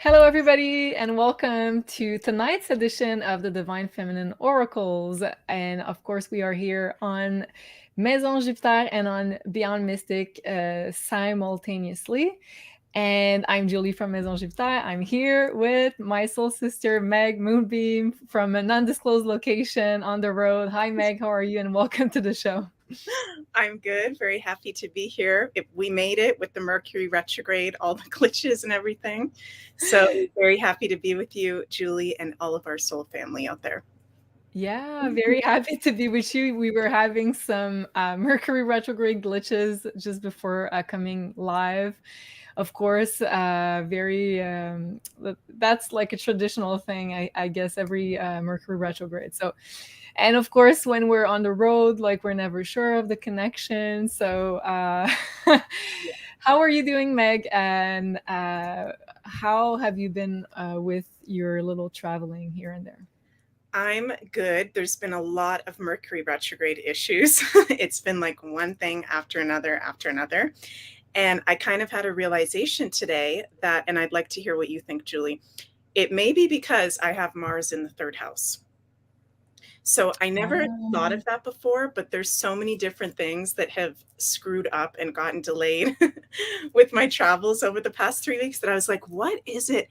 Hello, everybody, and welcome to tonight's edition of the Divine Feminine Oracles. And of course, we are here on Maison Jupiter and on Beyond Mystic simultaneously. And I'm Julie from Maison Jupiter. I'm here with my soul sister, Meg Moonbeam, from an undisclosed location on the road. Hi, Meg. How are you? And welcome to the show. I'm good. Very happy to be here. We made it with the Mercury retrograde, all the glitches and everything. So very happy to be with you, Julie, and all of our soul family out there. Yeah, very happy to be with you. We were having some Mercury retrograde glitches just before coming live. Of course, that's like a traditional thing, I guess, every Mercury retrograde. So, and of course, when we're on the road, like we're never sure of the connection. So, how are you doing, Meg? And how have you been with your little traveling here and there? I'm good. There's been a lot of Mercury retrograde issues. It's been like one thing after another after another. And I kind of had a realization today that, and I'd like to hear what you think, Julie. It may be because I have Mars in the third house. So I never thought of that before, but there's so many different things that have screwed up and gotten delayed with my travels over the past 3 weeks that I was like, what is it?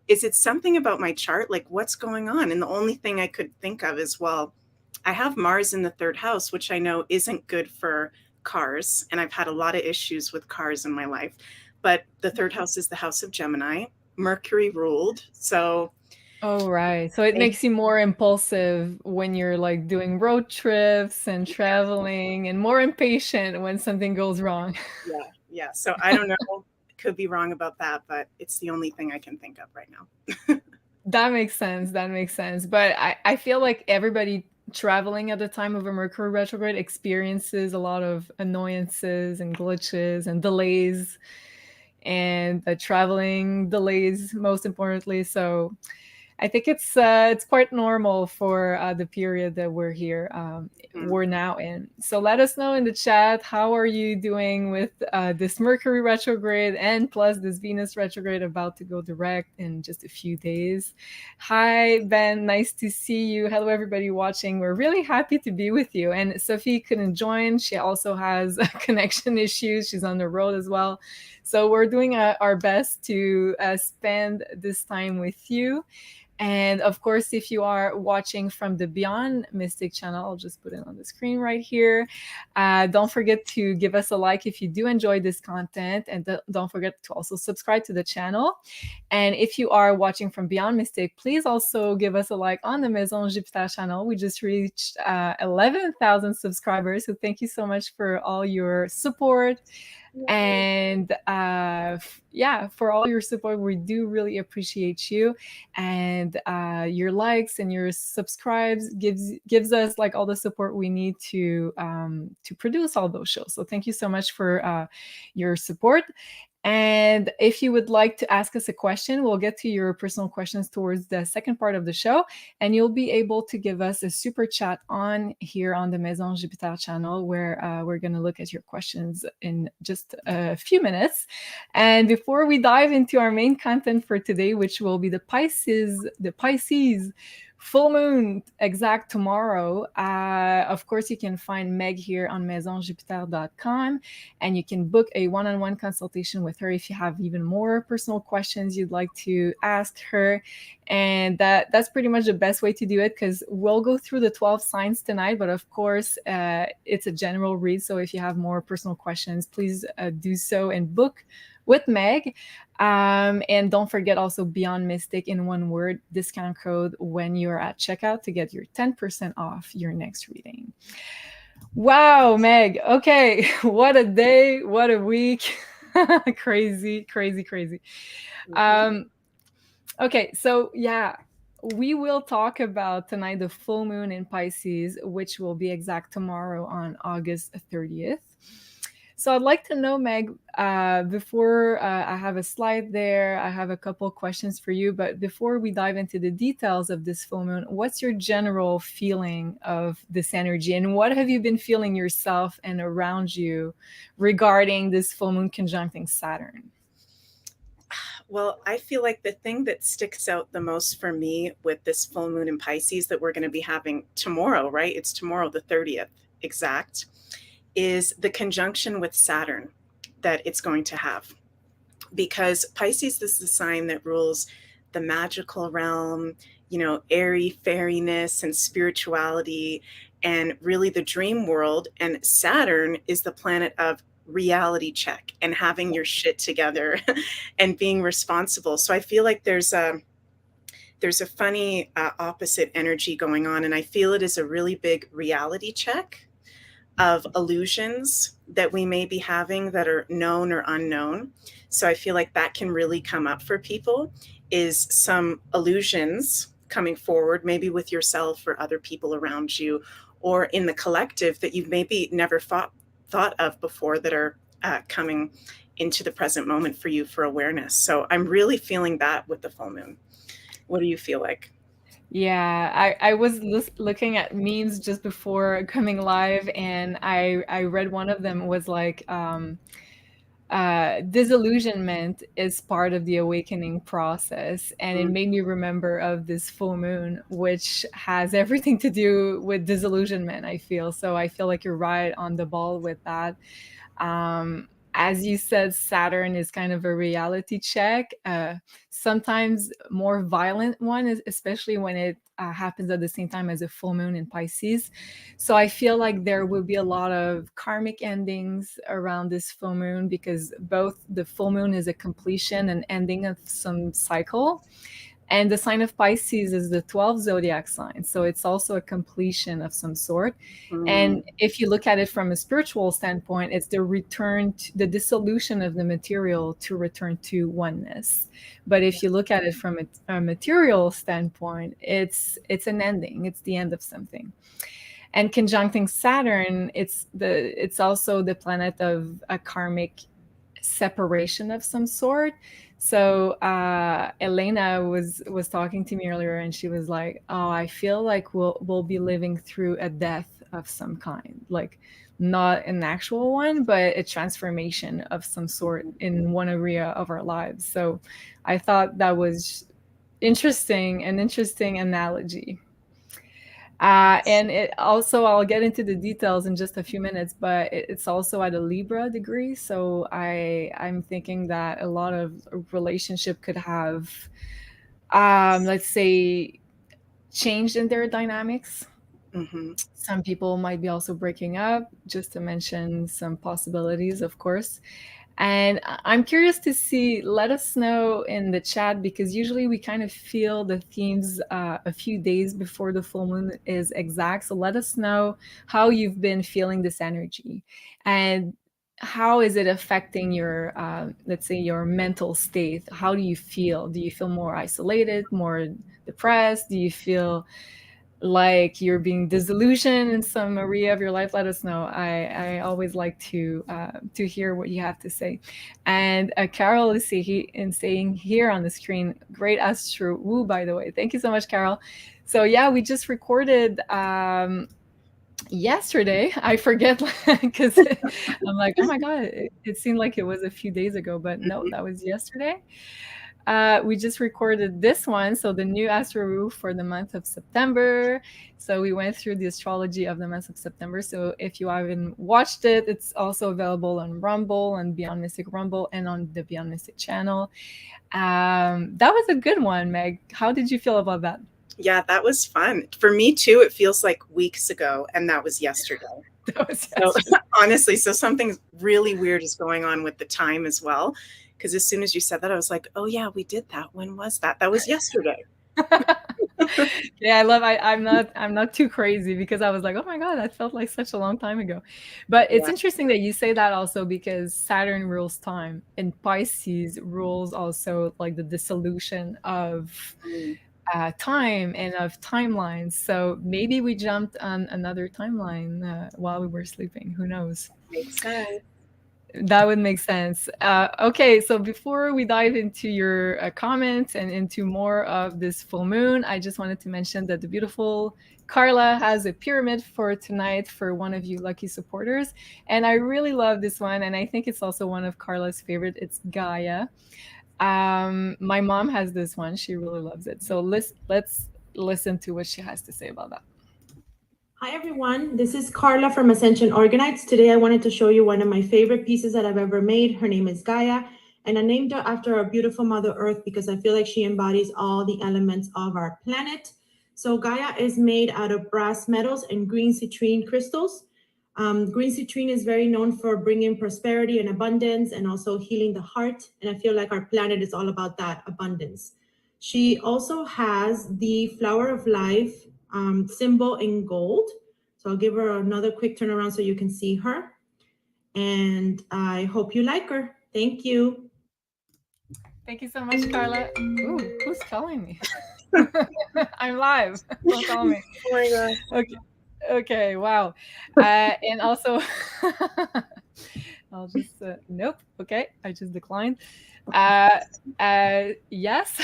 Is it something about my chart? Like, what's going on? And the only thing I could think of is, well, I have Mars in the third house, which I know isn't good for cars. And I've had a lot of issues with cars in my life. But the third house is the house of Gemini. Mercury ruled. So Oh, right. So it makes you more impulsive when you're like doing road trips and traveling, and more impatient when something goes wrong. yeah. So I don't know. Could be wrong about that, but it's the only thing I can think of right now. That makes sense. That makes sense. But I feel like everybody traveling at the time of a Mercury retrograde experiences a lot of annoyances and glitches and delays and traveling delays, most importantly. So I think it's quite normal for the period that we're now in. So let us know in the chat, how are you doing with this Mercury retrograde and plus this Venus retrograde about to go direct in just a few days. Hi Ben, nice to see you. Hello everybody watching. We're really happy to be with you. And Sophie couldn't join. She also has connection issues. She's on the road as well. So we're doing our best to spend this time with you. And of course, if you are watching from the Beyond Mystic channel, I'll just put it on the screen right here. Don't forget to give us a like if you do enjoy this content. And don't forget to also subscribe to the channel. And if you are watching from Beyond Mystic, please also give us a like on the Maison Jupiter channel. We just reached 11,000 subscribers. So thank you so much for all your support. And for all your support, we do really appreciate you, and your likes and your subscribes gives us like all the support we need to produce all those shows. So thank you so much for your support. And if you would like to ask us a question, we'll get to your personal questions towards the second part of the show. And you'll be able to give us a super chat on here on the Maison Jupiter channel, where we're going to look at your questions in just a few minutes. And before we dive into our main content for today, which will be the Pisces full moon exact tomorrow. Of course, you can find Meg here on maisonjupiter.com, and you can book a one-on-one consultation with her if you have even more personal questions you'd like to ask her. And that's pretty much the best way to do it, because we'll go through the 12 signs tonight. But of course, it's a general read. So if you have more personal questions, please do so and book with Meg. And don't forget also Beyond Mystic in one word discount code when you're at checkout to get your 10% off your next reading. Wow, Meg. Okay. What a day. What a week. Crazy. Okay. So yeah, we will talk about tonight the full moon in Pisces, which will be exact tomorrow on August 30th. So I'd like to know, Meg, before I have a slide there, I have a couple of questions for you. But before we dive into the details of this full moon, what's your general feeling of this energy? And what have you been feeling yourself and around you regarding this full moon conjuncting Saturn? Well, I feel like the thing that sticks out the most for me with this full moon in Pisces that we're going to be having tomorrow, right? It's tomorrow, the 30th exact, is the conjunction with Saturn that it's going to have. Because Pisces is the sign that rules the magical realm, you know, airy fairiness and spirituality, and really the dream world. And Saturn is the planet of reality check and having your shit together and being responsible. So I feel like there's a funny opposite energy going on, and I feel it is a really big reality check of illusions that we may be having that are known or unknown. So I feel like that can really come up for people, is some illusions coming forward, maybe with yourself or other people around you, or in the collective that you've maybe never thought of before, that are coming into the present moment for you for awareness. So I'm really feeling that with the full moon. What do you feel like? Yeah, I was looking at memes just before coming live, and I read one of them was like, disillusionment is part of the awakening process, and it Mm, made me remember of this full moon, which has everything to do with disillusionment. I feel like you're right on the ball with that. um, as you said, Saturn is kind of a reality check, sometimes more violent one, especially when it happens at the same time as a full moon in Pisces. So I feel like there will be a lot of karmic endings around this full moon, because both the full moon is a completion and ending of some cycle, and the sign of Pisces is the 12th zodiac sign. So it's also a completion of some sort. mm, And if you look at it from a spiritual standpoint, it's the return to the dissolution of the material to return to oneness. But if you look at it from a material standpoint, it's an ending, it's the end of something. And conjuncting Saturn, it's also the planet of a karmic separation of some sort. So Elena was talking to me earlier, and she was like, "Oh, I feel like we'll be living through a death of some kind, like not an actual one, but a transformation of some sort in one area of our lives." So I thought that was interesting, an interesting analogy. yes. And it also, I'll get into the details in just a few minutes, but it's also at a Libra degree. So I'm thinking that a lot of relationship could have, let's say, changed in their dynamics. Hmm. Some people might be also breaking up, just to mention some possibilities, of course. And I'm curious to see, let us know in the chat, because usually we kind of feel the themes a few days before the full moon is exact. So let us know how you've been feeling this energy, and how is it affecting your, let's say, your mental state. How do you feel? Do you feel more isolated, more depressed? Do you feel like you're being disillusioned in some area of your life? Let us know. I always like to hear what you have to say. And Carol is saying here on the screen, great Astro Woo, by the way. Thank you so much, Carol. So yeah, we just recorded yesterday. I forget because I'm like, oh my god, it seemed like it was a few days ago, but no, that was yesterday. We just recorded this one, so the new Astro Rule for the month of September. So we went through the astrology of the month of September. So if you haven't watched it, it's also available on Rumble, and Beyond Mystic Rumble, and on the Beyond Mystic channel. That was a good one, Meg. How did you feel about that? Yeah, that was fun. For me too, it feels like weeks ago, and that was yesterday. That was So yesterday. honestly, so something really weird is going on with the time as well. Because as soon as you said that, I was like, oh yeah, we did that. When was that? That was yesterday. Yeah, I'm not too crazy, because I was like, oh my god, that felt like such a long time ago. But it's Yeah. interesting that you say that also, because Saturn rules time, and Pisces rules also like the dissolution of Mm, time and of timelines. So maybe we jumped on another timeline while we were sleeping. Who knows? makes sense. That would make sense. Okay, so before we dive into your comments and into more of this full moon, I just wanted to mention that the beautiful Carla has a pyramid for tonight for one of you lucky supporters. And I really love this one. And I think it's also one of Carla's favorite. It's Gaia. My mom has this one. She really loves it. So let's listen to what she has to say about that. Hi everyone, this is Carla from Ascension Orgonites. Today I wanted to show you one of my favorite pieces that I've ever made. Her name is Gaia, and I named her after our beautiful Mother Earth because I feel like she embodies all the elements of our planet. So Gaia is made out of brass metals and green citrine crystals. Green citrine is very known for bringing prosperity and abundance and also healing the heart. And I feel like our planet is all about that abundance. She also has the flower of life symbol in gold. So I'll give her another quick turnaround so you can see her. And I hope you like her. Thank you. Thank you so much, Carla. Ooh, who's calling me? I'm live. Don't call me. Oh my gosh. Okay. Okay. Wow. And also, I'll just nope. Okay, I just declined. Yes,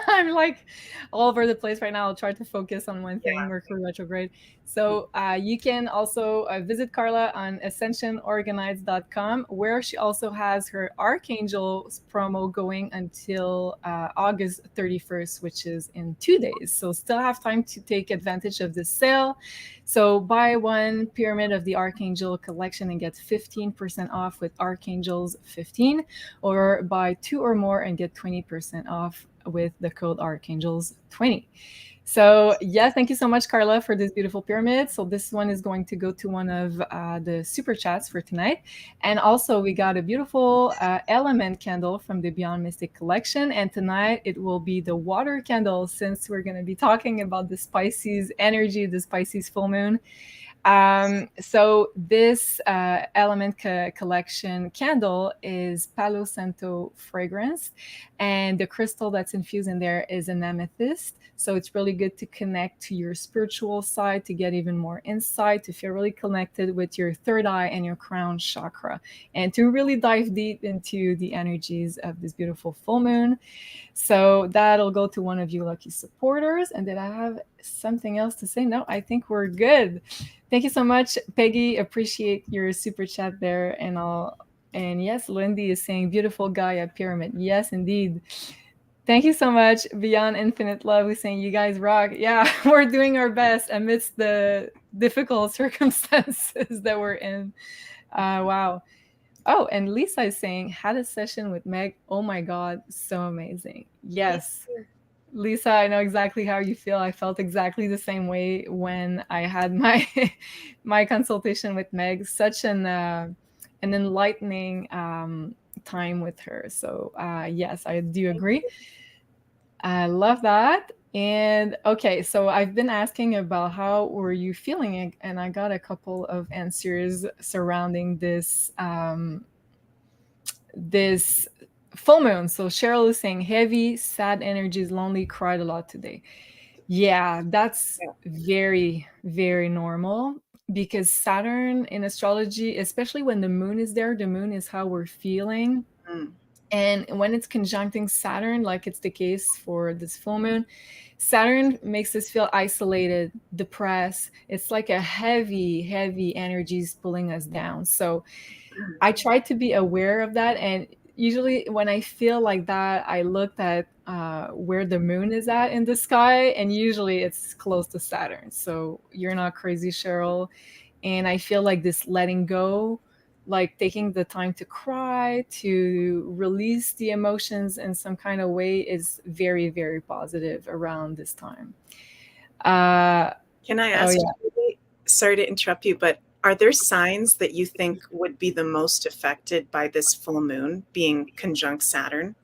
I'm like all over the place right now. I'll try to focus on one thing, Mercury retrograde. So you can also visit Carla on ascensionorgonites.com, where she also has her Archangels promo going until August 31st, which is in 2 days. So still have time to take advantage of this sale. So buy one pyramid of the Archangel collection and get 15% off with Archangels 15, or buy 2 or more and get 20% off with the code Archangels 20. So yes, thank you so much, Carla, for this beautiful pyramid. So this one is going to go to one of the super chats for tonight. And also we got a beautiful element candle from the Beyond Mystic collection. And tonight it will be the water candle, since we're going to be talking about the Pisces energy, the Pisces full moon. So this element collection candle is Palo Santo fragrance, and the crystal that's infused in there is an amethyst. So it's really good to connect to your spiritual side, to get even more insight, to feel really connected with your third eye and your crown chakra, and to really dive deep into the energies of this beautiful full moon. So that'll go to one of you lucky supporters. And did I have something else to say? No, I think we're good. Thank you so much, Peggy. Appreciate your super chat there. And yes, Lindy is saying beautiful Gaia pyramid. Yes, indeed. Thank you so much. Beyond Infinite Love is saying you guys rock. Yeah, we're doing our best amidst the difficult circumstances that we're in. Wow. Oh, and Lisa is saying, had a session with Meg. Oh my God, so amazing. Yes. Lisa, I know exactly how you feel. I felt exactly the same way when I had my my consultation with Meg. Such an enlightening time with her. So yes, I do agree. I love that. And okay, so I've been asking about how were you feeling, and I got a couple of answers surrounding this full moon. So Cheryl is saying heavy, sad energies, lonely, cried a lot today. Yeah, that's very, very normal, because Saturn in astrology, especially when the moon is there, the moon is how we're feeling. And when it's conjuncting Saturn, like it's the case for this full moon, Saturn makes us feel isolated, depressed. It's like a heavy, heavy energies pulling us down. So I try to be aware of that. And usually when I feel like that, I looked at where the moon is at in the sky, and usually it's close to Saturn. So you're not crazy, Cheryl. And I feel like this letting go, like taking the time to cry, to release the emotions in some kind of way, is very, very positive around this time. Can I ask you, sorry to interrupt you, but are there signs that you think would be the most affected by this full moon being conjunct Saturn?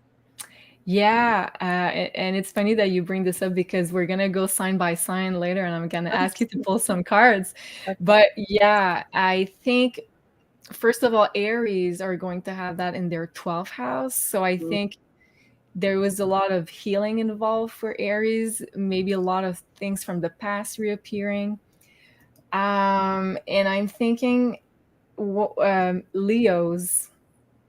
Yeah, and it's funny that you bring this up, because we're gonna go sign by sign later, and I'm gonna ask you to pull some cards. But yeah, I think first of all, Aries are going to have that in their 12th house. So I think there was a lot of healing involved for Aries, maybe a lot of things from the past reappearing. And I'm thinking Leos,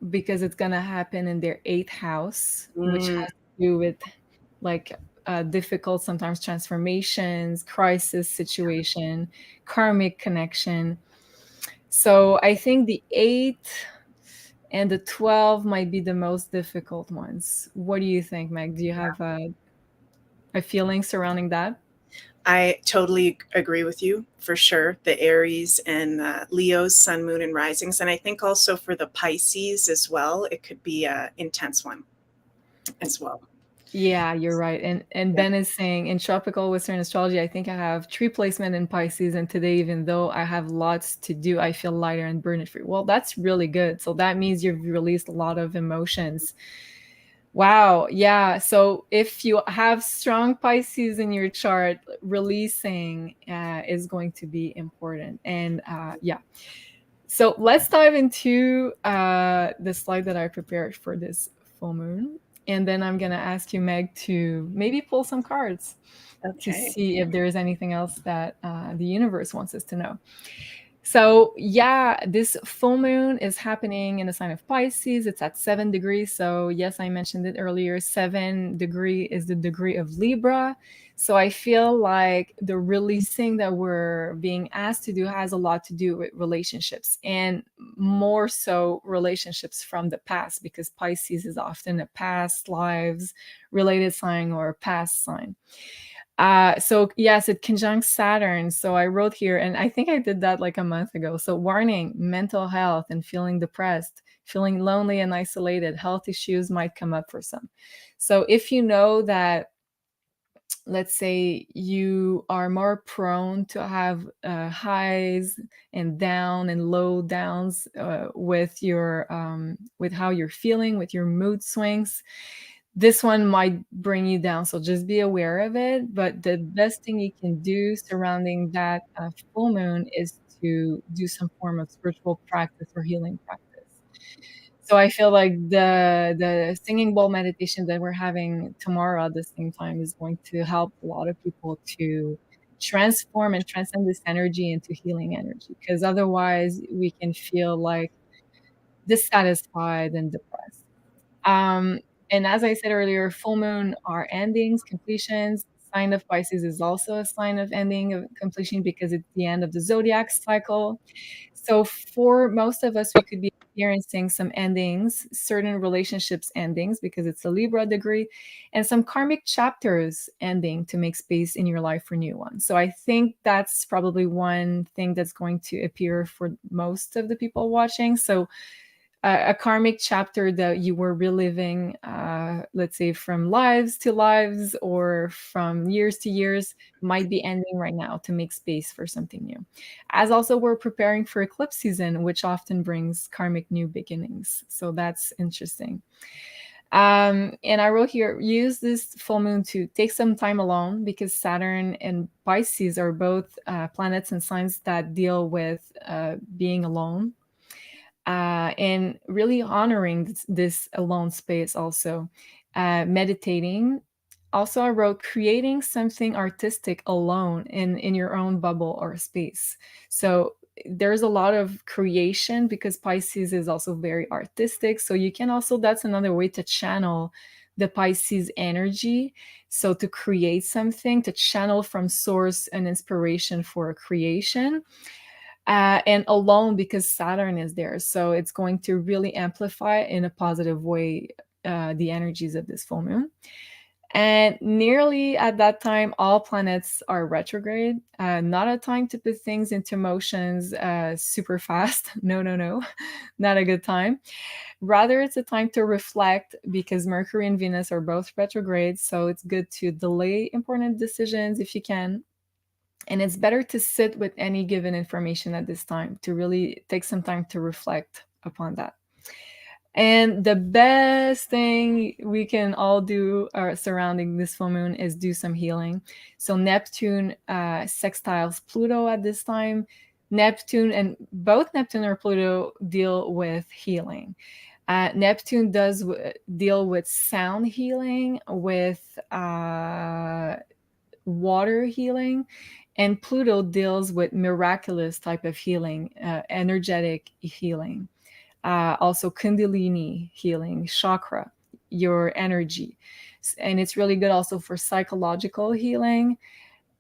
because it's going to happen in their 8th house, which has to do with like difficult, sometimes transformations, crisis situation, karmic connection. So I think the 8th and the 12 might be the most difficult ones. What do you think, Meg? Do you have a feeling surrounding that? I totally agree with you for sure. The Aries and Leo's sun, moon, and risings. And I think also for the Pisces as well, it could be an intense one as well. Yeah, you're right. And Yeah. Ben is saying in tropical Western astrology, I think I have tree placement in Pisces, and today, even though I have lots to do, I feel lighter and burden free. Well, that's really good. So that means you've released a lot of emotions. Wow. Yeah. So if you have strong Pisces in your chart, releasing is going to be important. And yeah. So let's dive into the slide that I prepared for this full moon. And then I'm going to ask you, Meg, to maybe pull some cards to Okay. see if there is anything else that the universe wants us to know. So yeah, this full moon is happening in the sign of Pisces. It's at 7 degrees. So yes, I mentioned it earlier. 7 degree is the degree of Libra. So I feel like the releasing that we're being asked to do has a lot to do with relationships, and more so relationships from the past, because Pisces is often a past lives related sign or a past sign. So yes, it conjuncts Saturn. So I wrote here, and I think I did that like a month ago. So warning, mental health and feeling depressed, feeling lonely and isolated, health issues might come up for some. So if you know that, let's say you are more prone to have highs and down and low downs with how you're feeling, with your mood swings, this one might bring you down. So just be aware of it. But the best thing you can do surrounding that full moon is to do some form of spiritual practice or healing practice. So I feel like the singing bowl meditation that we're having tomorrow at the same time is going to help a lot of people to transform and transcend this energy into healing energy. Because otherwise we can feel like dissatisfied and depressed. Um, and as I said earlier, full moon are endings, completions. Sign of Pisces is also a sign of ending, of completion, because it's the end of the zodiac cycle. So for most of us, we could be experiencing some endings, certain relationships endings, because it's a Libra degree, and some karmic chapters ending to make space in your life for new ones. So I think that's probably one thing that's going to appear for most of the people watching. So a karmic chapter that you were reliving, let's say from lives to lives or from years to years, might be ending right now to make space for something new. As also we're preparing for eclipse season, which often brings karmic new beginnings. So that's interesting. And I wrote here, use this full moon to take some time alone, because Saturn and Pisces are both planets and signs that deal with being alone, and really honoring this alone space. Also meditating. Also I wrote creating something artistic alone in your own bubble or space. So there's a lot of creation, because Pisces is also very artistic. So you can also, that's another way to channel the Pisces energy. So to create something, to channel from source and inspiration for a creation, and alone, because Saturn is there. So it's going to really amplify in a positive way the energies of this full moon. And nearly at that time, all planets are retrograde. Not a time to put things into motions super fast. No, no, no, not a good time. Rather, it's a time to reflect, because Mercury and Venus are both retrograde. So it's good to delay important decisions if you can. And it's better to sit with any given information at this time, to really take some time to reflect upon that. And the best thing we can all do surrounding this full moon is do some healing. So Neptune sextiles Pluto at this time. Neptune and both Neptune or Pluto deal with healing. Neptune does deal with sound healing, with water healing, and Pluto deals with miraculous type of healing, energetic healing, also Kundalini healing, chakra, your energy. And it's really good also for psychological healing.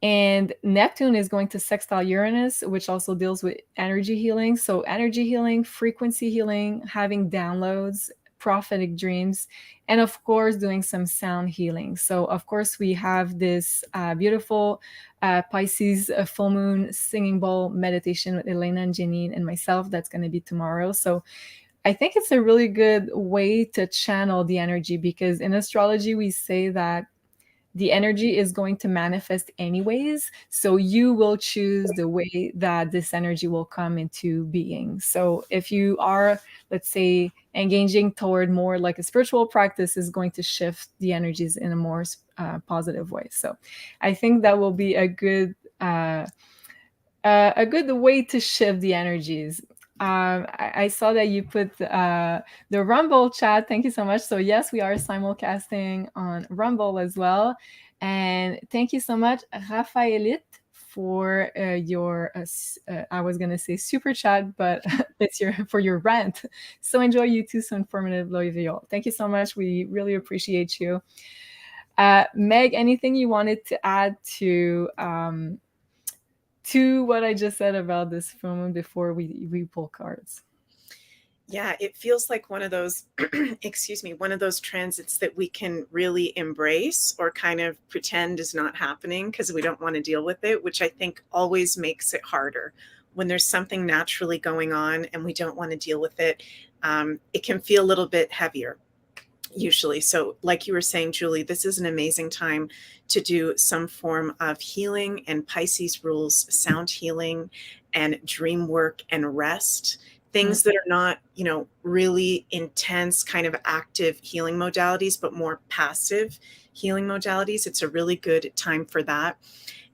And Neptune is going to sextile Uranus, which also deals with energy healing. So energy healing, frequency healing, having downloads, prophetic dreams, and of course doing some sound healing. So of course we have this beautiful Pisces full moon singing bowl meditation with Elena and Janine and myself. That's going to be tomorrow. So I think it's a really good way to channel the energy, because in astrology we say that the energy is going to manifest anyways. So you will choose the way that this energy will come into being. So if you are, let's say, engaging toward more like a spiritual practice, is going to shift the energies in a more positive way. So I think that will be a good way to shift the energies. I saw that you put the Rumble chat. Thank you so much. So yes, we are simulcasting on Rumble as well. And thank you so much, Raphaelite, for your, I was going to say super chat, but it's for your rant. So enjoy you too, so informative, Loyal. Thank you so much. We really appreciate you. Meg, anything you wanted to add to what I just said about this film before we pull cards? Yeah, it feels like one of those, excuse me, one of those transits that we can really embrace or kind of pretend is not happening because we don't want to deal with it, which I think always makes it harder. When there's something naturally going on and we don't want to deal with it, it can feel a little bit heavier usually. So like you were saying, Julie, this is an amazing time to do some form of healing, and Pisces rules sound healing and dream work and rest. Things that are not, really intense kind of active healing modalities, but more passive healing modalities. It's a really good time for that.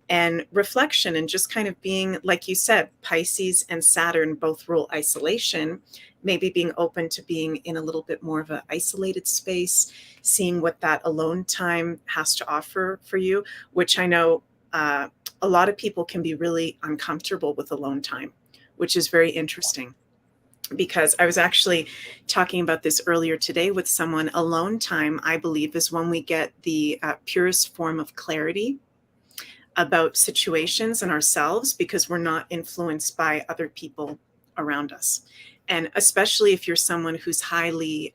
And reflection, and just kind of being, like you said, Pisces and Saturn both rule isolation, maybe being open to being in a little bit more of an isolated space, seeing what that alone time has to offer for you, which I know a lot of people can be really uncomfortable with alone time, which is very interesting. Because I was actually talking about this earlier today with someone. Alone time, I believe, is when we get the purest form of clarity about situations and ourselves, because we're not influenced by other people around us. And especially if you're someone who's highly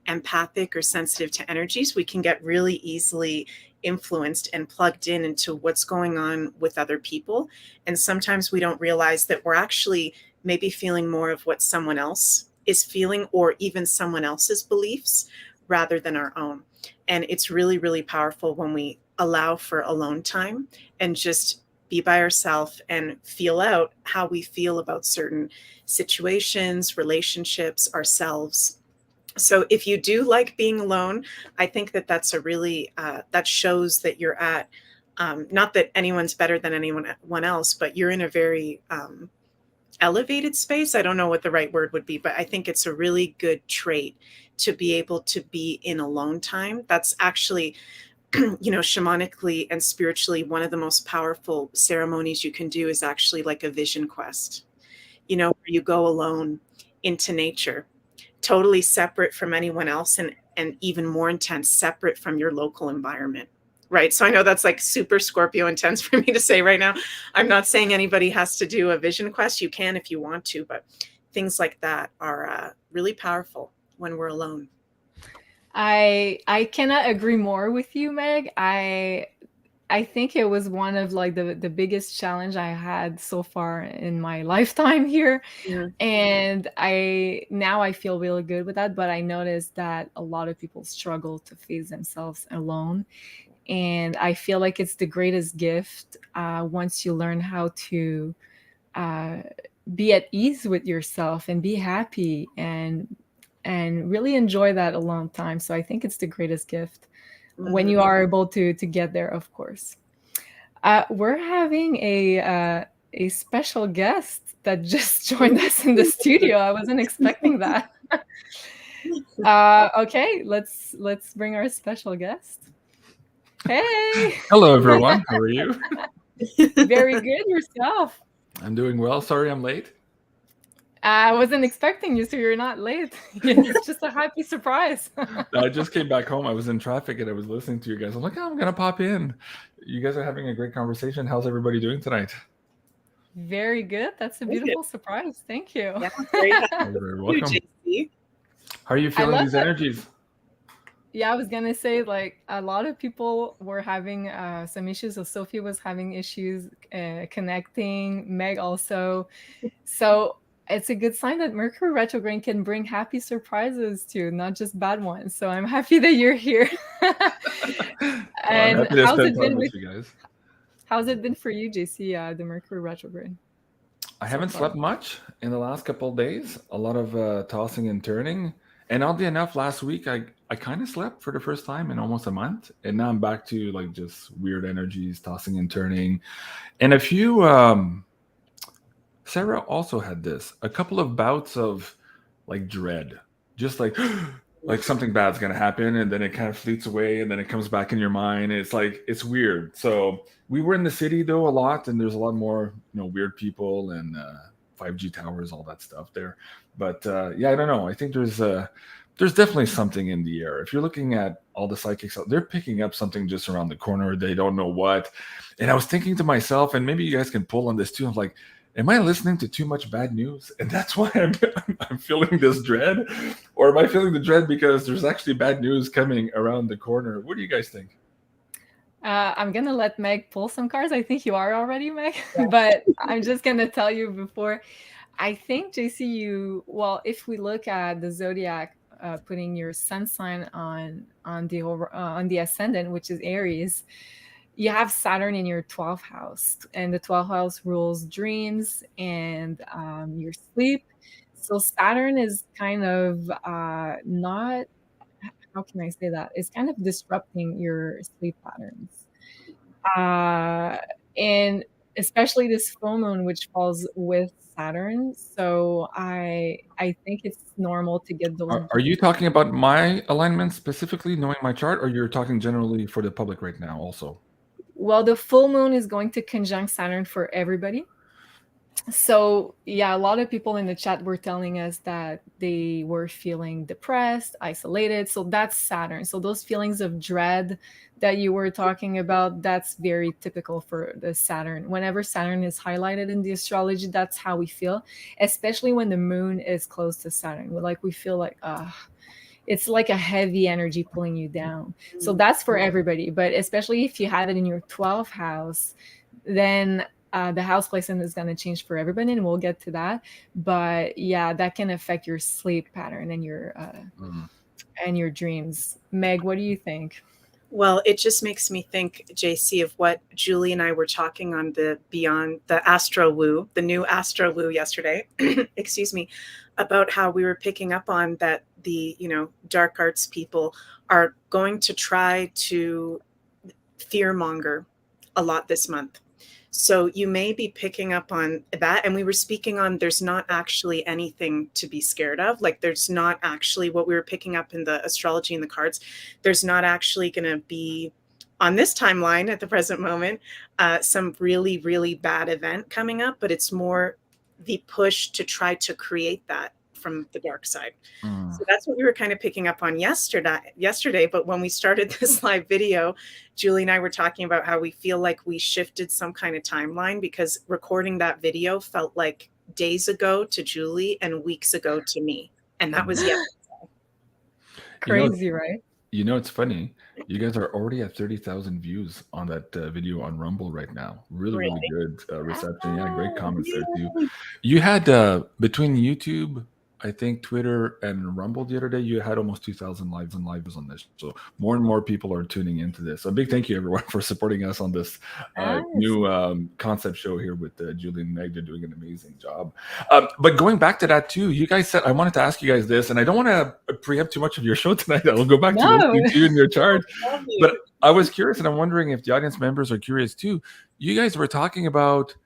empathic or sensitive to energies, we can get really easily influenced and plugged into what's going on with other people. And sometimes we don't realize that we're actually maybe feeling more of what someone else is feeling, or even someone else's beliefs rather than our own. And it's really, really powerful when we allow for alone time and just be by ourselves and feel out how we feel about certain situations, relationships, ourselves. So if you do like being alone, I think that that's a really, that shows that you're at, not that anyone's better than anyone else, but you're in a very elevated space. I don't know what the right word would be, but I think it's a really good trait to be able to be in alone time. That's actually, shamanically and spiritually, one of the most powerful ceremonies you can do is actually like a vision quest, where you go alone into nature, totally separate from anyone else, and even more intense, separate from your local environment. Right. So I know that's like super Scorpio intense for me to say right now. I'm not saying anybody has to do a vision quest. You can if you want to, but things like that are really powerful when we're alone. I cannot agree more with you, Meg. I think it was one of like the biggest challenge I had so far in my lifetime here. Yeah. And now I feel really good with that, but I noticed that a lot of people struggle to face themselves alone. And I feel like it's the greatest gift once you learn how to be at ease with yourself and be happy and really enjoy that alone time. So I think it's the greatest gift when you are able to get there, of course. We're having a special guest that just joined us in the studio. I wasn't expecting that. Okay, let's bring our special guest. Hey. Hello, everyone. How are you? Very good. Yourself? I'm doing well. Sorry I'm late. I wasn't expecting you, so you're not late. It's just a happy surprise. I just came back home. I was in traffic and I was listening to you guys. I'm like, oh, I'm gonna pop in. You guys are having a great conversation. How's everybody doing tonight? Very good. That's a beautiful surprise. Thank you. Yeah, very happy. You're very welcome. JC. How are you feeling these energies? Yeah, I was gonna say, like, a lot of people were having some issues. So Sophie was having issues connecting, Meg also. So it's a good sign that Mercury retrograde can bring happy surprises too, not just bad ones. So I'm happy that you're here. And how's it been with you guys? How's it been for you, JC? The Mercury retrograde. I haven't slept much in the last couple of days. A lot of tossing and turning. And oddly enough, last week I kind of slept for the first time in almost a month, and now I'm back to like just weird energies, tossing and turning, and a few. Sarah also had this, a couple of bouts of like dread, just like something bad's gonna happen, and then it kind of fleets away, and then it comes back in your mind. It's like, it's weird. So we were in the city though a lot, and there's a lot more, weird people and 5G towers, all that stuff there. But yeah, I don't know. I think there's definitely something in the air. If you're looking at all the psychics, they're picking up something just around the corner. They don't know what. And I was thinking to myself, and maybe you guys can pull on this too. I'm like, am I listening to too much bad news? And that's why I'm feeling this dread? Or am I feeling the dread because there's actually bad news coming around the corner? What do you guys think? I'm going to let Meg pull some cards. I think you are already, Meg. But I'm just going to tell you before. I think, JC, if we look at the zodiac, putting your sun sign on the ascendant, which is Aries, you have Saturn in your 12th house, and the 12th house rules dreams and your sleep. So Saturn is kind of not, how can I say that? It's kind of disrupting your sleep patterns. And especially this full moon, which falls with Saturn. So I think it's normal to get those. Are you talking about my alignment specifically, knowing my chart, or you're talking generally for the public right now also? Well, the full moon is going to conjunct Saturn for everybody. So yeah, a lot of people in the chat were telling us that they were feeling depressed, isolated. So that's Saturn. So those feelings of dread that you were talking about, that's very typical for the Saturn. Whenever Saturn is highlighted in the astrology, that's how we feel, especially when the moon is close to Saturn. We feel like, it's like a heavy energy pulling you down. So that's for everybody. But especially if you have it in your 12th house, then the house placement is going to change for everybody, and we'll get to that. But yeah, that can affect your sleep pattern and your dreams. Meg, what do you think? Well, it just makes me think, JC, of what Julie and I were talking on the Beyond the Astro Woo, the new Astro Woo yesterday, excuse me, about how we were picking up on that the, dark arts people are going to try to fearmonger a lot this month. So you may be picking up on that. And we were speaking on, there's not actually anything to be scared of. Like, there's not actually what we were picking up in the astrology and the cards. There's not actually going to be, on this timeline at the present moment, some really, really bad event coming up. But it's more the push to try to create that from the dark side. So that's what we were kind of picking up on yesterday. But when we started this live video, Julie and I were talking about how we feel like we shifted some kind of timeline, because recording that video felt like days ago to Julie and weeks ago to me. And that was yesterday. Crazy, right? It's funny. You guys are already at 30,000 views on that video on Rumble right now. Really good reception. Yeah, great comments there too. You had between YouTube, I think, Twitter and Rumble the other day, you had almost 2,000 lives on this. So more and more people are tuning into this. So a big thank you, everyone, for supporting us on this new concept show here with Julie and Meg. They're doing an amazing job. But going back to that too, you guys said, I wanted to ask you guys this, and I don't want to preempt too much of your show tonight. I'll go back to listening to you in your chart. But I was curious, and I'm wondering if the audience members are curious too. You guys were talking about,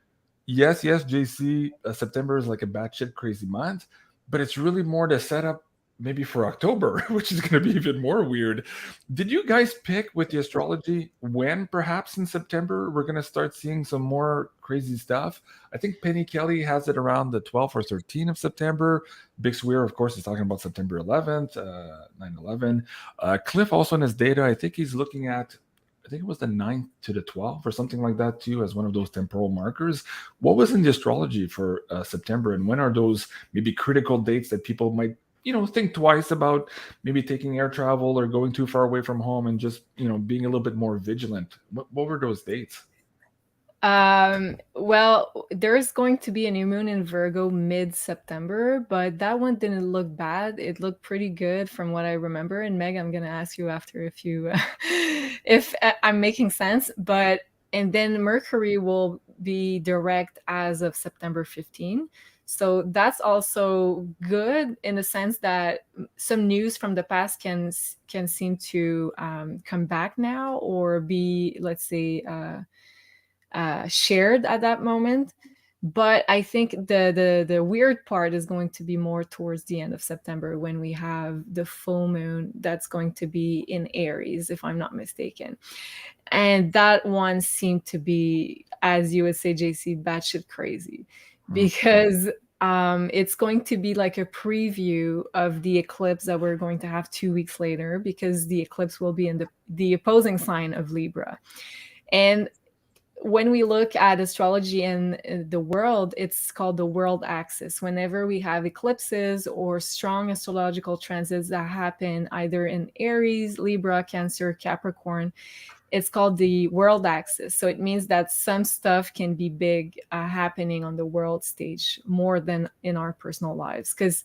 yes, JC, September is like a batshit crazy month. But it's really more the setup maybe for October, which is going to be even more weird. Did you guys pick with the astrology when perhaps in September we're going to start seeing some more crazy stuff? I think Penny Kelly has it around the 12th or 13th of September. Big Swear, of course, is talking about September 11th, 9/11. Cliff also in his data, I think he's looking at, I think it was the 9th to the 12th or something like that too, as one of those temporal markers. What was in the astrology for September, and when are those maybe critical dates that people might, think twice about maybe taking air travel or going too far away from home and just, being a little bit more vigilant? What were those dates? Well, there's going to be a new moon in Virgo mid-September, but that one didn't look bad. It looked pretty good from what I remember. And Meg, I'm gonna ask you after if you if I'm making sense. And then Mercury will be direct as of September 15. So that's also good in the sense that some news from the past can seem to come back now, or be, let's say, shared at that moment. But I think the weird part is going to be more towards the end of September, when we have the full moon that's going to be in Aries, if I'm not mistaken. And that one seemed to be, as you would say, JC, batshit crazy, because it's going to be like a preview of the eclipse that we're going to have 2 weeks later, because the eclipse will be in the opposing sign of Libra. And when we look at astrology in the world, it's called the world axis. Whenever we have eclipses or strong astrological transits that happen either in Aries, Libra, Cancer, Capricorn, it's called the world axis. So it means that some stuff can be big happening on the world stage more than in our personal lives. Because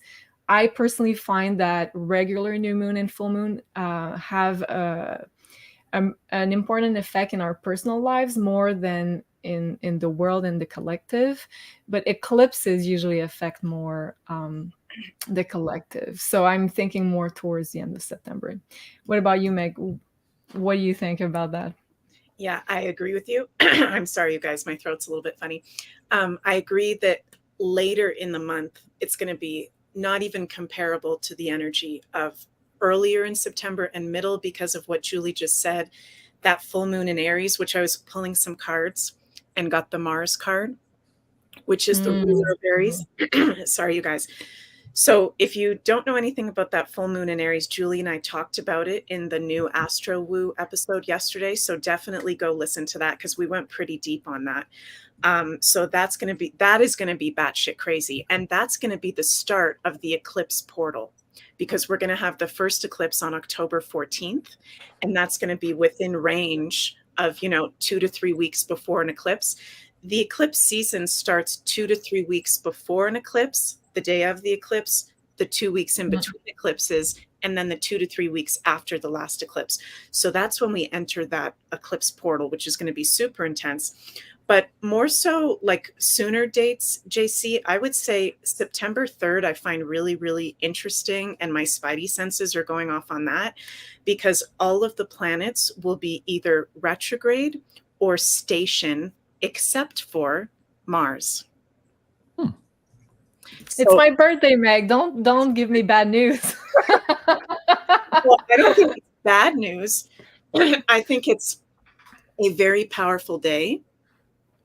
I personally find that regular new moon and full moon have an important effect in our personal lives more than in the world and the collective. But eclipses usually affect more the collective. So I'm thinking more towards the end of September. What about you, Meg? What do you think about that? Yeah, I agree with you. I'm sorry, you guys, my throat's a little bit funny. I agree that later in the month, it's going to be not even comparable to the energy of earlier in September and middle, because of what Julie just said, that full moon in Aries, which I was pulling some cards and got the Mars card, which is the ruler of Aries. Sorry, you guys. So if you don't know anything about that full moon in Aries, Julie and I talked about it in the new Astro Woo episode yesterday. So definitely go listen to that, because we went pretty deep on that. So that is going to be batshit crazy. And that's going to be the start of the eclipse portal, because we're going to have the first eclipse on October 14th. And that's going to be within range of, 2 to 3 weeks before an eclipse. The eclipse season starts 2 to 3 weeks before an eclipse, the day of the eclipse, the 2 weeks in between eclipses, and then the 2 to 3 weeks after the last eclipse. So that's when we enter that eclipse portal, which is going to be super intense. But more so like sooner dates, JC, I would say September 3rd, I find really, really interesting. And my spidey senses are going off on that, because all of the planets will be either retrograde or station, except for Mars. It's my birthday, Meg. Don't give me bad news. Well, I don't think it's bad news. I think it's a very powerful day,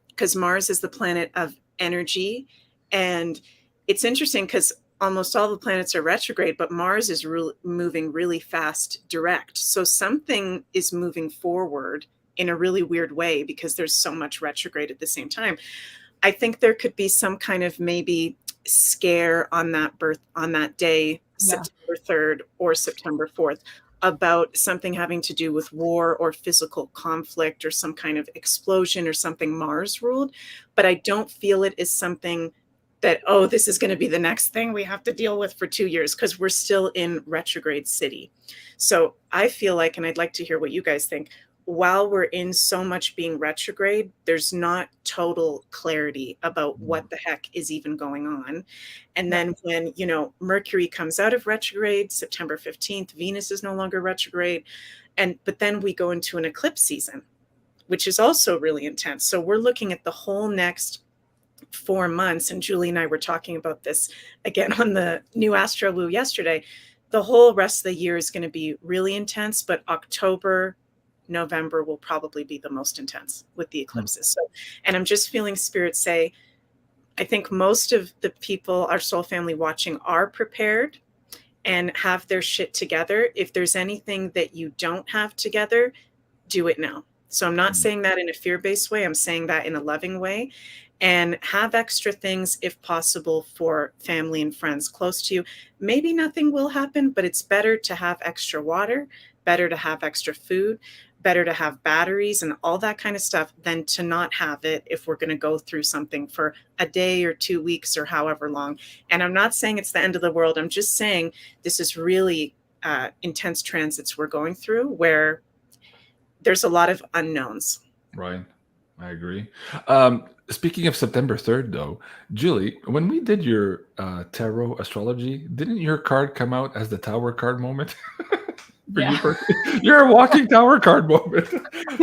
because Mars is the planet of energy. And it's interesting because almost all the planets are retrograde, but Mars is moving really fast direct. So something is moving forward in a really weird way, because there's so much retrograde at the same time. I think there could be some kind of maybe scare on that day, September 3rd or September 4th, about something having to do with war or physical conflict or some kind of explosion or something Mars ruled. But I don't feel it is something that, oh, this is going to be the next thing we have to deal with for 2 years, because we're still in retrograde city. So I feel like, and I'd like to hear what you guys think, while we're in so much being retrograde, there's not total clarity about what the heck is even going on. And then when, Mercury comes out of retrograde, September 15th, Venus is no longer retrograde. But then we go into an eclipse season, which is also really intense. So we're looking at the whole next 4 months. And Julie and I were talking about this again on the new Astro Woo yesterday. the whole rest of the year is going to be really intense, but October, November will probably be the most intense with the eclipses. So, and I'm just feeling spirit say, I think most of the people, our soul family watching, are prepared and have their shit together. If there's anything that you don't have together, do it now. So I'm not saying that in a fear-based way. I'm saying that in a loving way. And have extra things if possible for family and friends close to you. Maybe nothing will happen, but it's better to have extra water, better to have extra food, better to have batteries and all that kind of stuff than to not have it if we're going to go through something for a day or 2 weeks or however long. And I'm not saying it's the end of the world. I'm just saying this is really intense transits we're going through where there's a lot of unknowns. Right. I agree. Speaking of September 3rd, though, Julie, when we did your tarot astrology, didn't your card come out as the Tower card moment? For Yeah. you're a walking Tower card moment.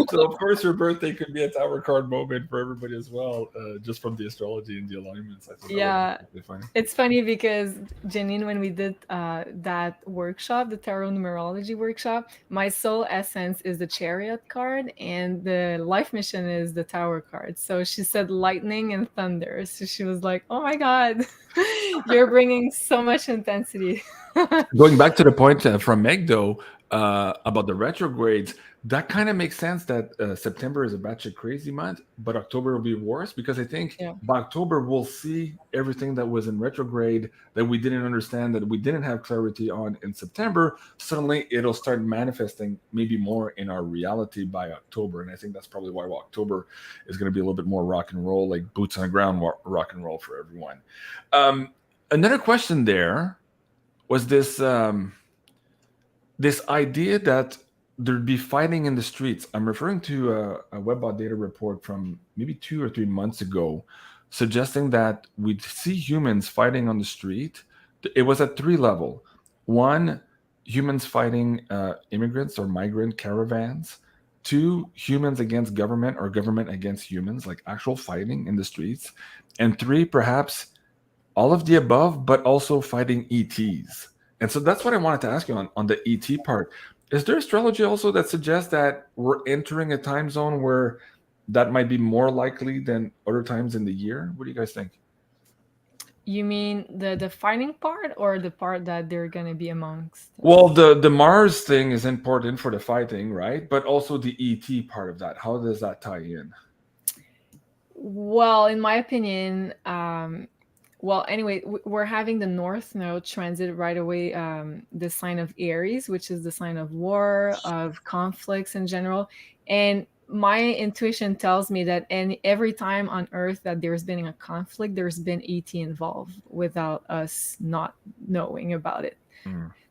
So, of course, your birthday could be a Tower card moment for everybody as well, just from the astrology and the alignments. I thought Yeah. that was funny. It's funny because Janine, when we did that workshop, the tarot numerology workshop, my soul essence is the Chariot card and the life mission is the Tower card. So she said lightning and thunder. So she was like, "Oh my God, you're bringing so much intensity." Going back to the point from Meg, though, about the retrogrades, that kind of makes sense that September is a batshit crazy month, but October will be worse because I think by October we'll see everything that was in retrograde that we didn't understand, that we didn't have clarity on in September. Suddenly it'll start manifesting maybe more in our reality by October. And I think that's probably why October is going to be a little bit more rock and roll, like boots on the ground rock and roll for everyone. Another question there was this this idea that there'd be fighting in the streets. I'm referring to a Webbot data report from maybe 2 or 3 months ago, suggesting that we'd see humans fighting on the street. It was at 3 levels. 1, humans fighting immigrants or migrant caravans. 2, humans against government or government against humans, like actual fighting in the streets. And 3, perhaps all of the above, but also fighting ETs. And so that's what I wanted to ask you on the ET part. Is there astrology also that suggests that we're entering a time zone where that might be more likely than other times in the year? What do you guys think? You mean the fighting part or the part that they're going to be amongst? Well, the Mars thing is important for the fighting, right? But also the ET part of that. How does that tie in? Well, in my opinion, well, anyway, we're having the North Node transit right away, the sign of Aries, which is the sign of war, of conflicts in general. And my intuition tells me that every time on Earth that there's been a conflict, there's been ET involved without us not knowing about it.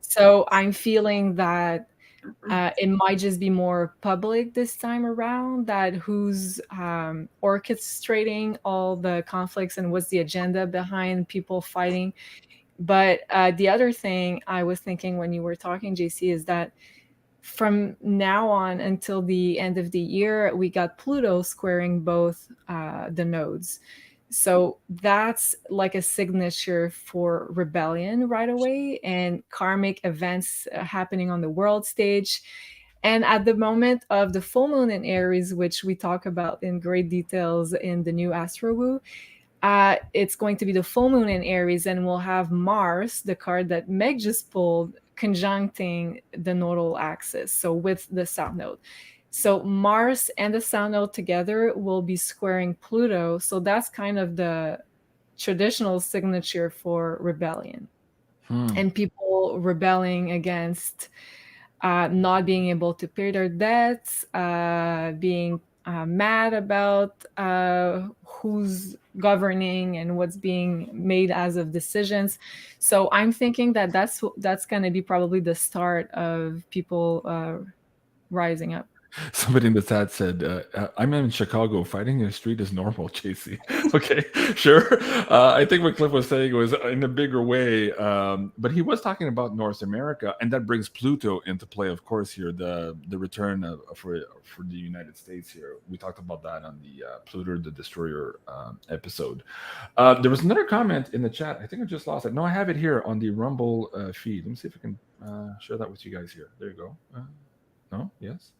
So I'm feeling that it might just be more public this time around, that who's orchestrating all the conflicts and what's the agenda behind people fighting. But the other thing I was thinking when you were talking, JC, is that from now on until the end of the year, we got Pluto squaring both the nodes. So that's like a signature for rebellion right away and karmic events happening on the world stage. And at the moment of the full moon in Aries, which we talk about in great details in the new Astro Woo, it's going to be the full moon in Aries, and we'll have Mars, the card that Meg just pulled, conjuncting the nodal axis, so with the South Node. So Mars and the South Node together will be squaring Pluto. So that's kind of the traditional signature for rebellion. And people rebelling against not being able to pay their debts, being mad about who's governing and what's being made as of decisions. So I'm thinking that that's going to be probably the start of people rising up. Somebody in the chat said, I'm in Chicago. Fighting in the street is normal, JC. Okay, sure. I think what Cliff was saying was in a bigger way, but he was talking about North America, and that brings Pluto into play, of course, here, the return for the United States here. We talked about that on the Pluto the Destroyer episode. There was another comment in the chat. I think I just lost it. No, I have it here on the Rumble feed. Let me see if I can share that with you guys here. There you go. No? Yes?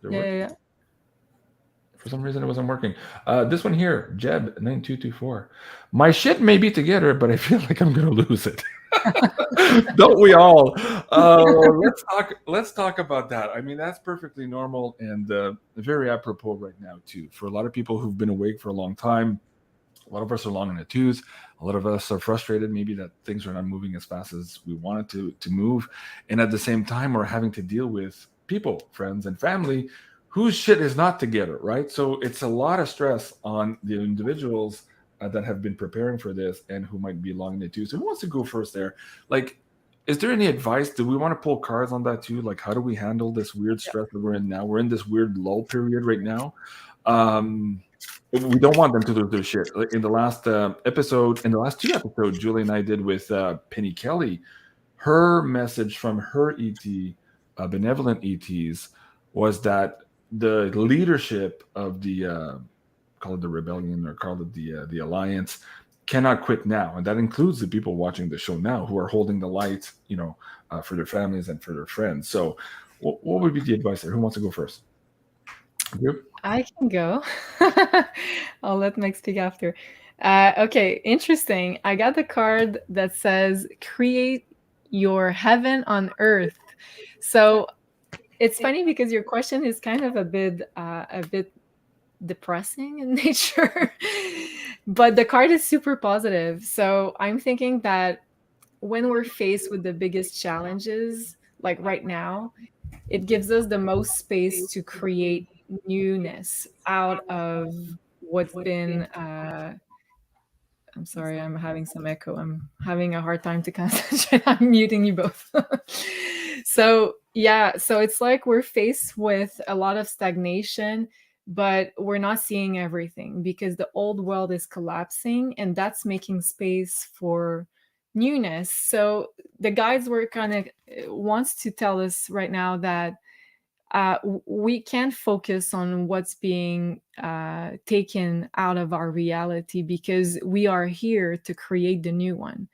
Yeah. For some reason, it wasn't working. This one here, Jeb9224. My shit may be together, but I feel like I'm going to lose it. Don't we all? Let's talk about that. I mean, that's perfectly normal and very apropos right now, too. For a lot of people who've been awake for a long time, a lot of us are long in the tooth. A lot of us are frustrated maybe that things are not moving as fast as we wanted to move. And at the same time, we're having to deal with people, friends, and family whose shit is not together, right? So it's a lot of stress on the individuals that have been preparing for this and who might be long in the tooth. So who wants to go first there? Like, is there any advice? Do we want to pull cards on that too? Like, how do we handle this weird stress that we're in now? We're in this weird lull period right now. We don't want them to lose their shit. In the last episode, in the last 2 episodes, Julie and I did with Penny Kelly, her message from her ET, benevolent ETs, was that the leadership of the call it the rebellion or call it the alliance cannot quit now, and that includes the people watching the show now who are holding the light, for their families and for their friends. So, what would be the advice there? Who wants to go first? You? I can go. I'll let Meg speak after. Okay, interesting. I got the card that says create your heaven on earth. So it's funny because your question is kind of a bit depressing in nature, but the card is super positive. So I'm thinking that when we're faced with the biggest challenges, like right now, it gives us the most space to create newness out of what's been I'm sorry, I'm having some echo. I'm having a hard time to concentrate. I'm muting you both. So it's like we're faced with a lot of stagnation, but we're not seeing everything because the old world is collapsing, and that's making space for newness. So the guides were kind of wants to tell us right now that we can't focus on what's being taken out of our reality because we are here to create the new one.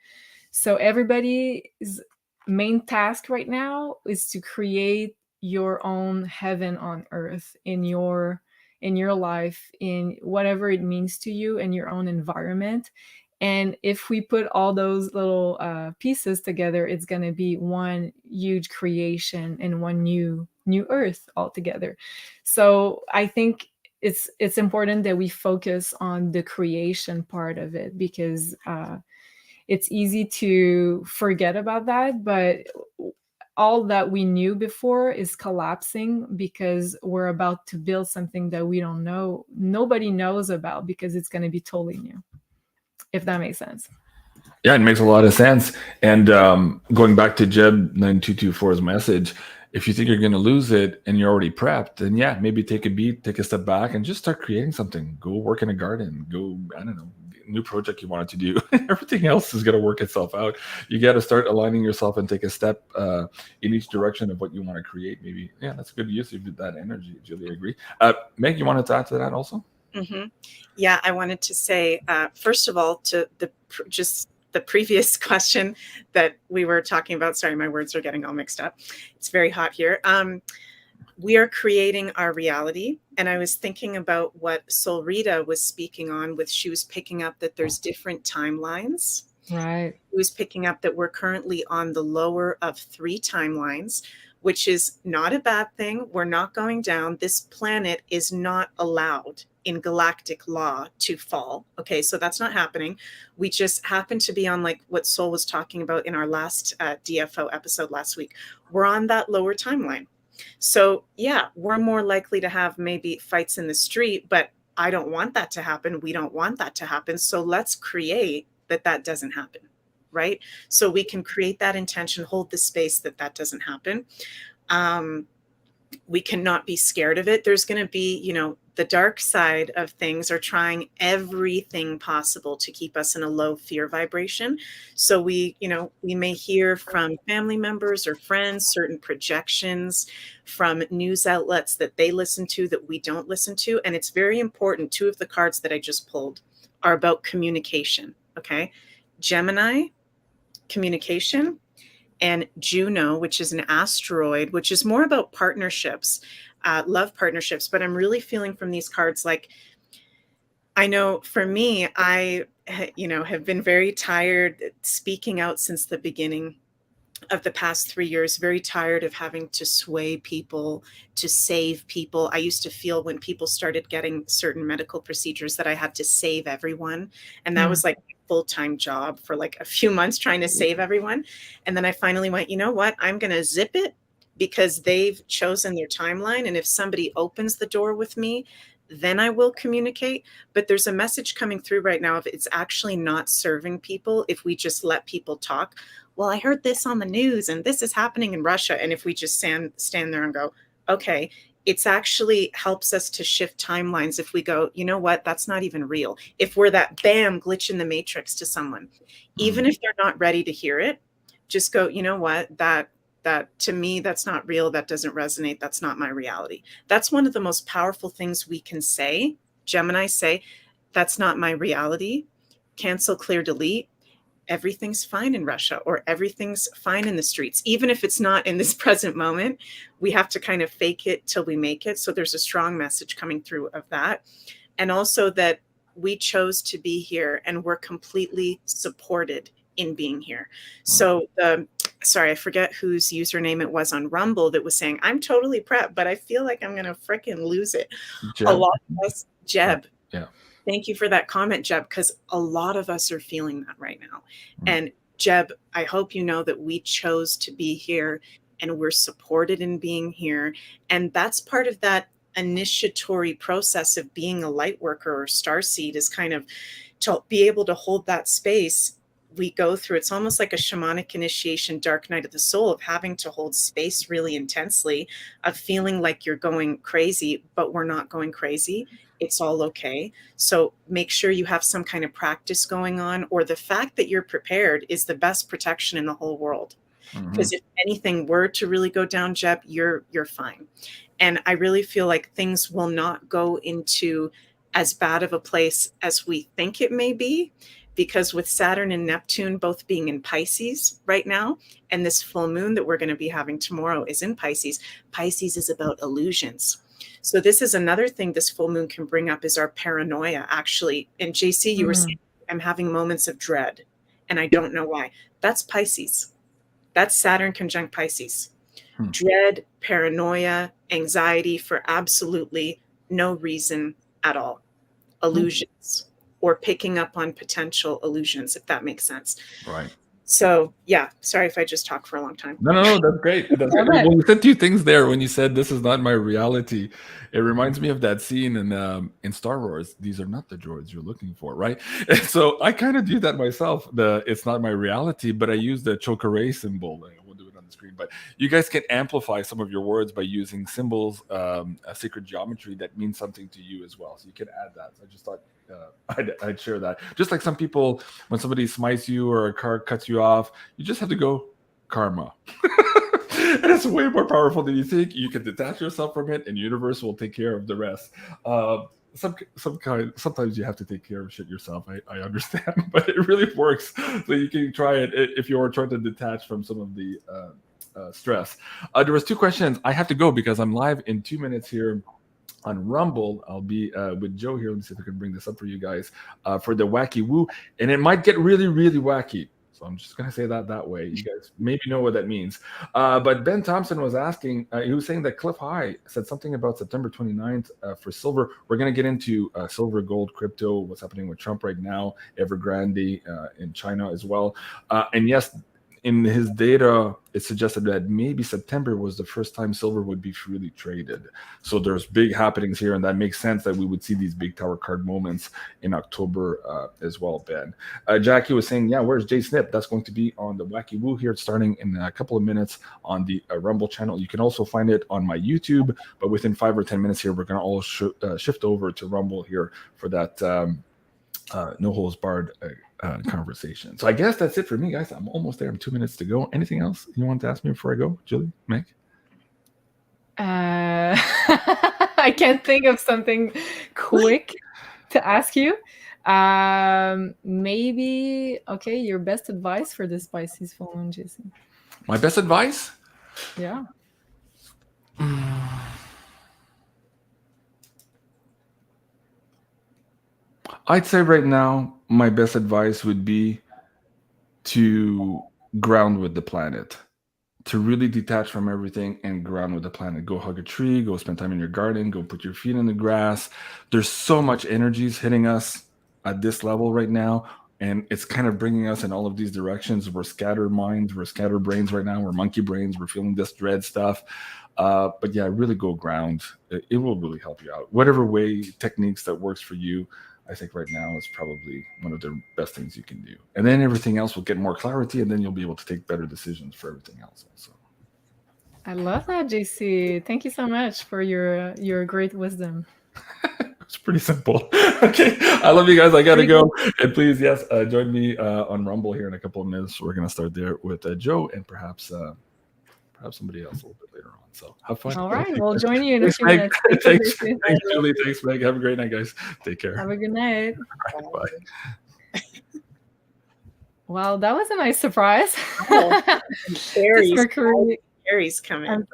So everybody's main task right now is to create your own heaven on earth in your life, in whatever it means to you, in your own environment. And if we put all those little pieces together, it's going to be one huge creation and one new earth altogether. So I think it's important that we focus on the creation part of it, because it's easy to forget about that. But all that we knew before is collapsing because we're about to build something that we don't know, nobody knows about, because it's going to be totally new. If that makes sense. Yeah, it makes a lot of sense. And going back to Jeb9224's message, if you think you're going to lose it and you're already prepped, then yeah, maybe take a beat, take a step back, and just start creating something. Go work in a garden. Go, I don't know, new project you wanted to do. Everything else is going to work itself out. You got to start aligning yourself and take a step in each direction of what you want to create. Maybe, yeah, that's a good use of that energy. Julie, I agree. Meg, you wanted to add to that also? Mm-hmm. Yeah, I wanted to say, first of all, to the previous question that we were talking about. Sorry, my words are getting all mixed up. It's very hot here. We are creating our reality. And I was thinking about what Sol Rita was speaking on she was picking up that there's different timelines. Right. She was picking up that we're currently on the lower of 3 timelines, which is not a bad thing. We're not going down. This planet is not allowed in galactic law to fall. Okay, so that's not happening. We just happen to be on, like what Sol was talking about in our last DFO episode last week. We're on that lower timeline. So yeah, we're more likely to have maybe fights in the street, but I don't want that to happen. We don't want that to happen. So let's create that doesn't happen, right? So we can create that intention, hold the space that doesn't happen. we cannot be scared of it. There's going to be, you know, the dark side of things are trying everything possible to keep us in a low fear vibration. So we, you know, we may hear from family members or friends certain projections from news outlets that they listen to that we don't listen to. And it's very important. Two of the cards that I just pulled are about communication. Okay. Gemini, communication, and Juno, which is an asteroid, which is more about partnerships, love partnerships. But I'm really feeling from these cards, like, I know for me, I, you know, have been very tired speaking out since the beginning of the past 3 years, very tired of having to sway people, to save people. I used to feel when people started getting certain medical procedures that I had to save everyone. And that was like a full-time job for like a few months trying to save everyone. And then I finally went, you know what? I'm going to zip it because they've chosen their timeline. And if somebody opens the door with me, then I will communicate. But there's a message coming through right now of it's actually not serving people if we just let people talk. Well, I heard this on the news and this is happening in Russia. And if we just stand there and go, okay, it's actually helps us to shift timelines. If we go, you know what, that's not even real. If we're that bam glitch in the matrix to someone, even if they're not ready to hear it, just go, you know what, that to me, that's not real. That doesn't resonate. That's not my reality. That's one of the most powerful things we can say. Gemini, say, that's not my reality. Cancel, clear, delete. Everything's fine in Russia, or everything's fine in the streets. Even if it's not in this present moment, we have to kind of fake it till we make it. So there's a strong message coming through of that. And also that we chose to be here and we're completely supported in being here. So sorry, I forget whose username it was on Rumble that was saying, I'm totally prepped, but I feel like I'm going to freaking lose it. Jeb. A lot of us, Jeb. Yeah. Thank you for that comment, Jeb, because a lot of us are feeling that right now. And Jeb, I hope you know that we chose to be here and we're supported in being here. And that's part of that initiatory process of being a light worker or starseed, is kind of to be able to hold that space we go through. It's almost like a shamanic initiation, dark night of the soul, of having to hold space really intensely, of feeling like you're going crazy, but we're not going crazy. It's all okay. So make sure you have some kind of practice going on, or the fact that you're prepared is the best protection in the whole world. Because if anything were to really go down, Jeb, you're fine. And I really feel like things will not go into as bad of a place as we think it may be, because with Saturn and Neptune both being in Pisces right now, and this full moon that we're going to be having tomorrow is in Pisces. Pisces is about illusions. So this is another thing this full moon can bring up, is our paranoia, actually. And JC, you were saying, I'm having moments of dread and I don't know why. That's Pisces. That's Saturn conjunct Pisces. Dread, paranoia, anxiety for absolutely no reason at all. Illusions, or picking up on potential illusions, if that makes sense. Right. So yeah, sorry if I just talked for a long time. No, that's great. That's great. Well, you said two things there when you said this is not my reality. It reminds me of that scene in Star Wars. These are not the droids you're looking for, right? And so I kind of do that myself. It's not my reality, but I use the Chocoré symbol. I won't do it on the screen, but you guys can amplify some of your words by using symbols, a sacred geometry that means something to you as well. So you can add that. So I just thought I'd share that. Just like some people, when somebody smites you or a car cuts you off, you just have to go karma. And it's way more powerful than you think. You can detach yourself from it and universe will take care of the rest. Sometimes you have to take care of shit yourself. I understand, but it really works. So you can try it if you are trying to detach from some of the stress. There was two questions. I have to go because I'm live in 2 minutes here on Rumble. I'll be with Joe here. Let me see if I can bring this up for you guys for the wacky woo. And it might get really, really wacky. So I'm just going to say that way. You guys maybe know what that means. But Ben Thompson was asking, he was saying that Cliff High said something about September 29th for silver. We're going to get into silver, gold, crypto, what's happening with Trump right now, Evergrande in China as well. And yes, in his data, it suggested that maybe September was the first time silver would be freely traded. So there's big happenings here, and that makes sense that we would see these big tower card moments in October as well, Ben. Jackie was saying, yeah, where's Jay Snip? That's going to be on the Wacky Woo here, starting in a couple of minutes on the Rumble channel. You can also find it on my YouTube, but within 5 or 10 minutes here, we're going to all shift over to Rumble here for that no holds barred conversation. So I guess that's it for me, guys. I'm almost there. I'm 2 minutes to go. Anything else you want to ask me before I go, Julie, Meg? I can't think of something quick to ask you. Maybe, okay, your best advice for this Pisces full moon, Jason. My best advice? Yeah. I'd say right now, my best advice would be to ground with the planet, to really detach from everything and ground with the planet. Go hug a tree, go spend time in your garden, go put your feet in the grass. There's so much energies hitting us at this level right now, and it's kind of bringing us in all of these directions. We're scattered minds, we're scattered brains right now, we're monkey brains, we're feeling this dread stuff. But yeah, really go ground. It will really help you out. Whatever way, techniques that works for you, I think right now is probably one of the best things you can do. And then everything else will get more clarity, and then you'll be able to take better decisions for everything else also. I love that, JC. Thank you so much for your great wisdom. It's pretty simple. Okay, I love you guys. I gotta go. And please, yes, join me on Rumble here in a couple of minutes. We're gonna start there with Joe and perhaps somebody else a little bit later on. So have fun. All right, we'll join you in a few minutes. Thanks, Julie. Thanks, Meg. Have a great night, guys. Take care. Have a good night. Right, bye. Well, that was a nice surprise. Oh, Aries. Mercury. Aries coming.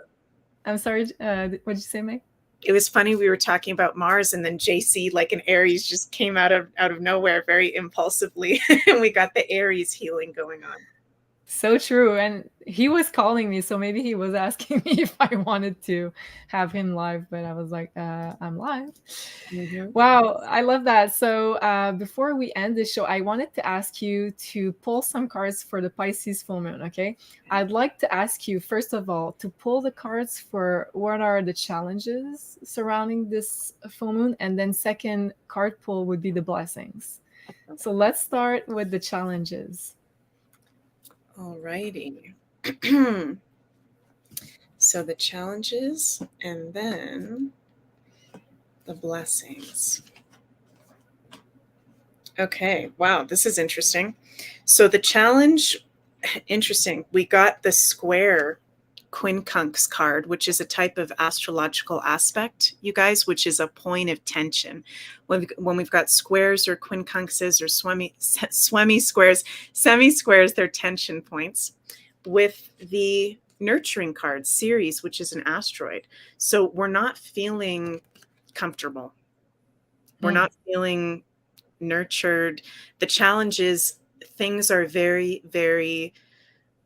I'm sorry. What did you say, Meg? It was funny. We were talking about Mars, and then JC, like an Aries, just came out of nowhere very impulsively, and we got the Aries healing going on. So true. And he was calling me, so maybe he was asking me if I wanted to have him live, but I was like, I'm live. Mm-hmm. Wow, I love that. So before we end the show, I wanted to ask you to pull some cards for the Pisces full moon, okay? I'd like to ask you, first of all, to pull the cards for what are the challenges surrounding this full moon, and then second card pull would be the blessings. So let's start with the challenges. Alrighty. So the challenges and then the blessings. Okay. Wow. This is interesting. So the challenge, interesting. We got the square quincunx card, which is a type of astrological aspect, you guys, which is a point of tension. When we've got squares or quincunxes or semi-squares, they're tension points. With the nurturing card series, which is an asteroid. So we're not feeling comfortable. We're not feeling nurtured. The challenge is things are very, very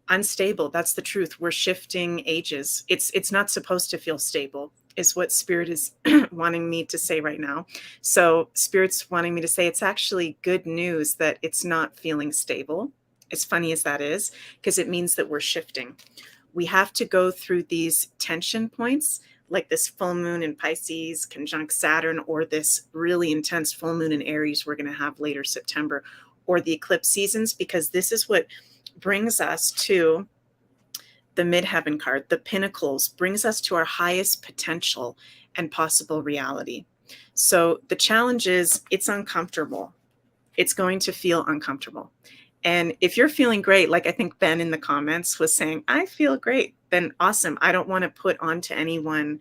unstable. That's the truth. We're shifting ages. It's not supposed to feel stable, is what Spirit is wanting me to say right now. So Spirit's wanting me to say it's actually good news that it's not feeling stable, as funny as that is, because it means that we're shifting. We have to go through these tension points, like this full moon in Pisces conjunct Saturn, or this really intense full moon in Aries we're going to have later September, or the eclipse seasons, because this is what brings us to the midheaven card, the pinnacles, brings us to our highest potential and possible reality. So the challenge is it's uncomfortable. It's going to feel uncomfortable. And if you're feeling great, like I think Ben in the comments was saying, I feel great, then awesome. I don't want to put onto anyone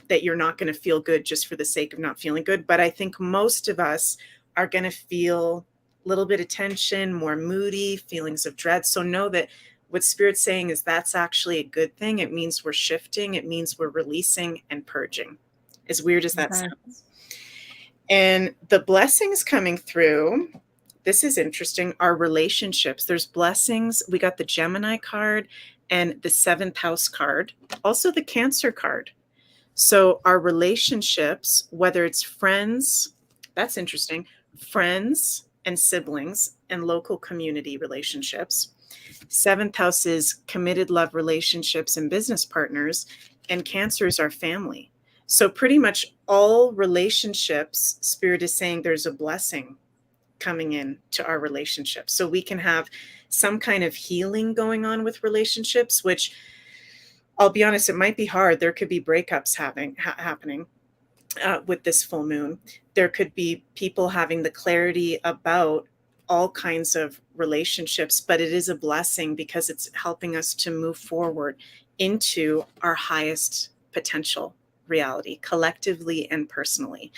that you're not going to feel good just for the sake of not feeling good. But I think most of us are going to feel little bit of tension, more moody, feelings of dread. So know that what Spirit's saying is that's actually a good thing. It means we're shifting. It means we're releasing and purging, as weird as that sounds. And the blessings coming through, this is interesting, our relationships. There's blessings. We got the Gemini card and the 7th house card, also the Cancer card. So our relationships, whether it's friends, that's interesting, friends, and siblings and local community relationships, 7th house is committed love, relationships, and business partners, and Cancer is our family. So pretty much all relationships, Spirit is saying there's a blessing coming in to our relationships. So we can have some kind of healing going on with relationships, which I'll be honest, it might be hard. There could be breakups happening with this full moon. There could be people having the clarity about all kinds of relationships, but it is a blessing because it's helping us to move forward into our highest potential reality, collectively and personally.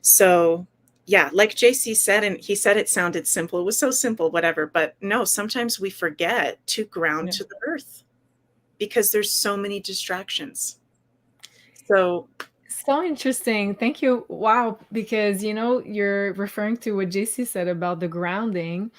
So yeah, like JC said, and he said it sounded simple. It was so simple, whatever. But no, sometimes we forget to ground to the earth because there's so many distractions. So interesting. Thank you. Wow. Because, you're referring to what JC said about the grounding.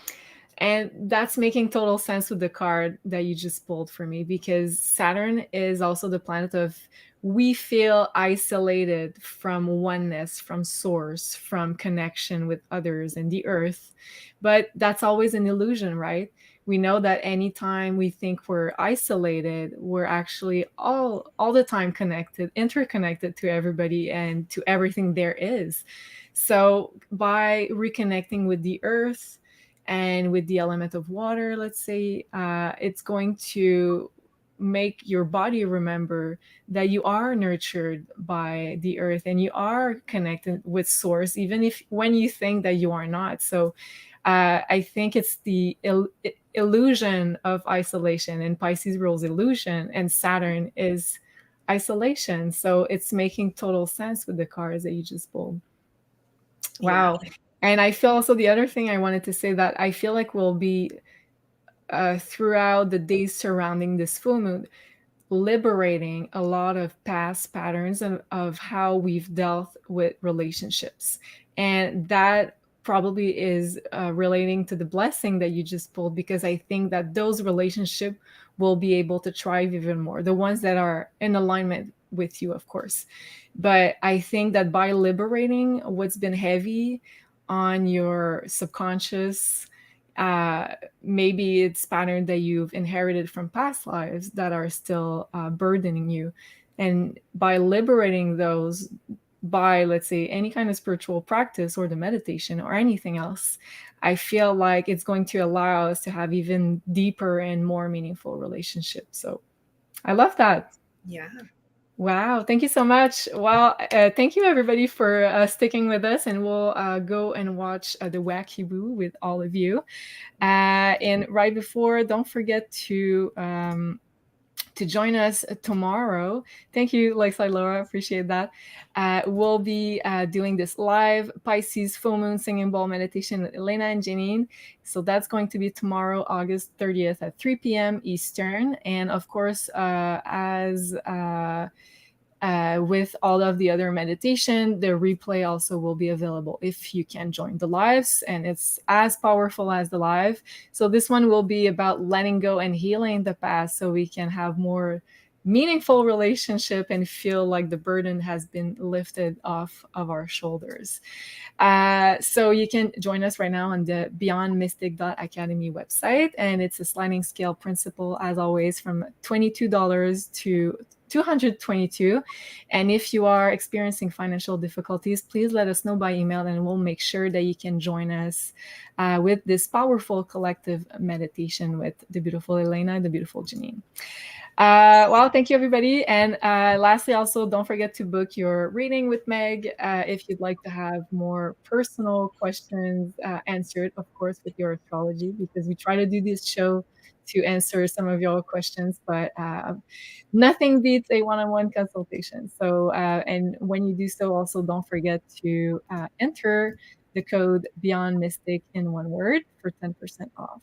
And that's making total sense with the card that you just pulled for me, because Saturn is also the planet of, we feel isolated from oneness, from source, from connection with others and the earth. But that's always an illusion, right? We know that anytime we think we're isolated, we're actually all the time connected, interconnected to everybody and to everything there is. So by reconnecting with the earth and with the element of water, let's say, it's going to make your body remember that you are nurtured by the earth and you are connected with source, even if when you think that you are not. So I think it's the illusion of isolation, and Pisces rules illusion, and Saturn is isolation. So it's making total sense with the cards that you just pulled. Wow. Yeah. And I feel also, the other thing I wanted to say, that I feel like we'll be throughout the days surrounding this full moon, liberating a lot of past patterns of how we've dealt with relationships. And that probably is relating to the blessing that you just pulled, because I think that those relationships will be able to thrive even more, the ones that are in alignment with you, of course. But I think that by liberating what's been heavy on your subconscious, maybe it's patterns that you've inherited from past lives that are still burdening you. And by liberating those, by, let's say, any kind of spiritual practice or the meditation or anything else, I feel like it's going to allow us to have even deeper and more meaningful relationships. So I love that. Yeah. Wow. Thank you so much. Well, thank you everybody for sticking with us, and we'll go and watch the Wacky Woo with all of you. And right before, don't forget to join us tomorrow. Thank you, Lexi Laura. Appreciate that. We'll be doing this live Pisces full moon singing bowl meditation with Elena and Janine. So that's going to be tomorrow, August 30th at 3 p.m. Eastern. And of course, as with all of the other meditation, the replay also will be available if you can join the lives, and it's as powerful as the live. So this one will be about letting go and healing the past, so we can have more meaningful relationship and feel like the burden has been lifted off of our shoulders. So you can join us right now on the beyondmystic.academy website, and it's a sliding scale principle, as always, from $22 to $222. And if you are experiencing financial difficulties, please let us know by email, and we'll make sure that you can join us with this powerful collective meditation with the beautiful Elena and the beautiful Janine. Well, thank you, everybody. And lastly, also, don't forget to book your reading with Meg if you'd like to have more personal questions answered, of course, with your astrology, because we try to do this show to answer some of your questions, but nothing beats a one-on-one consultation. So, and when you do so, also don't forget to enter the code Beyond Mystic in one word for 10% off.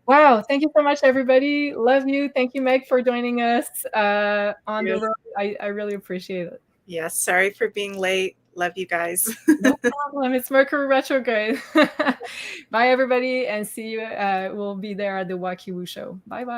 Wow. Thank you so much, everybody. Love you. Thank you, Meg, for joining us on the road. I really appreciate it. Yes. Sorry for being late. Love you guys. No problem. It's Mercury retrograde. Bye, everybody. And see you. We'll be there at the Wacky Woo show. Bye-bye.